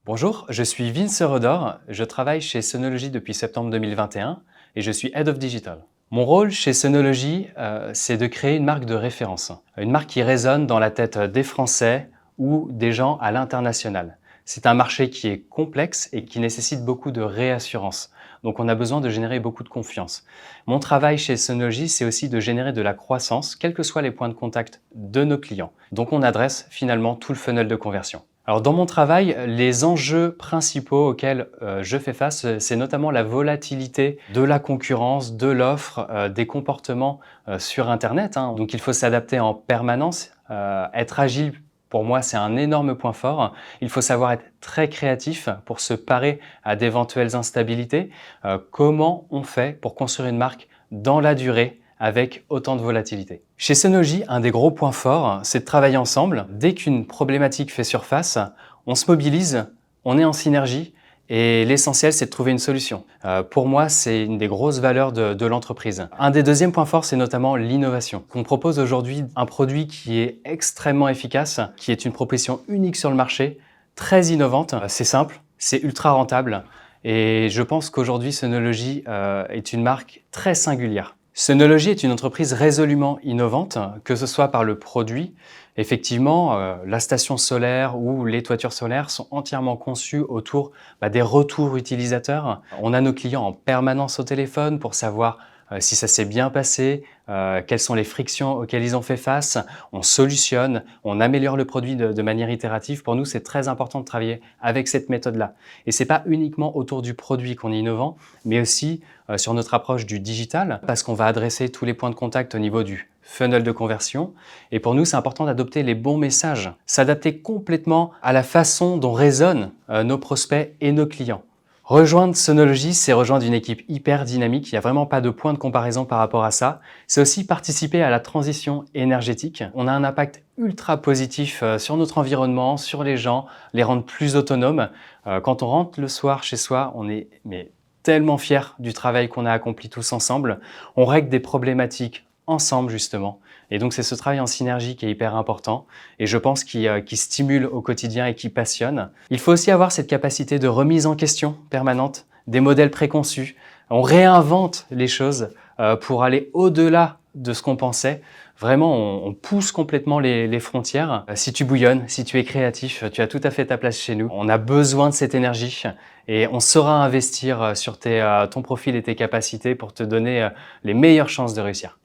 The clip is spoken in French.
Bonjour, je suis Vince Redor, je travaille chez Sonology depuis septembre 2021 et je suis Head of Digital. Mon rôle chez Sonology, c'est de créer une marque de référence, une marque qui résonne dans la tête des Français ou des gens à l'international. C'est un marché qui est complexe et qui nécessite beaucoup de réassurance. Donc on a besoin de générer beaucoup de confiance. Mon travail chez Sonology, c'est aussi de générer de la croissance, quels que soient les points de contact de nos clients. Donc on adresse finalement tout le funnel de conversion. Alors dans mon travail, les enjeux principaux auxquels je fais face, c'est notamment la volatilité de la concurrence, de l'offre, des comportements sur Internet, hein. Donc il faut s'adapter en permanence, être agile. Pour moi, c'est un énorme point fort. Il faut savoir être très créatif pour se parer à d'éventuelles instabilités. Comment on fait pour construire une marque dans la durée avec autant de volatilité? Chez Sonology, un des gros points forts, c'est de travailler ensemble. Dès qu'une problématique fait surface, on se mobilise, on est en synergie et l'essentiel, c'est de trouver une solution. Pour moi, c'est une des grosses valeurs de l'entreprise. Un des deuxièmes points forts, c'est notamment l'innovation. On propose aujourd'hui un produit qui est extrêmement efficace, qui est une proposition unique sur le marché, très innovante. C'est simple, c'est ultra rentable et je pense qu'aujourd'hui, Sonology est une marque très singulière. Sonology est une entreprise résolument innovante, que ce soit par le produit. Effectivement, la station solaire ou les toitures solaires sont entièrement conçues autour des retours utilisateurs. On a nos clients en permanence au téléphone pour savoir si ça s'est bien passé, quelles sont les frictions auxquelles ils ont fait face. On solutionne, on améliore le produit de manière itérative. Pour nous, c'est très important de travailler avec cette méthode-là. Et c'est pas uniquement autour du produit qu'on est innovant, mais aussi sur notre approche du digital, parce qu'on va adresser tous les points de contact au niveau du funnel de conversion. Et pour nous, c'est important d'adopter les bons messages, s'adapter complètement à la façon dont résonnent nos prospects et nos clients. Rejoindre Sonology, c'est rejoindre une équipe hyper dynamique. Il n'y a vraiment pas de point de comparaison par rapport à ça. C'est aussi participer à la transition énergétique. On a un impact ultra positif sur notre environnement, sur les gens, les rendre plus autonomes. Quand on rentre le soir chez soi, on est tellement fiers du travail qu'on a accompli tous ensemble. On règle des problématiques ensemble justement. Et donc c'est ce travail en synergie qui est hyper important et je pense qui stimule au quotidien et qui passionne. Il faut aussi avoir cette capacité de remise en question permanente, des modèles préconçus. On réinvente les choses pour aller au-delà de ce qu'on pensait. Vraiment, on pousse complètement les frontières. Si tu bouillonnes, si tu es créatif, tu as tout à fait ta place chez nous. On a besoin de cette énergie et on saura investir sur ton profil et tes capacités pour te donner les meilleures chances de réussir.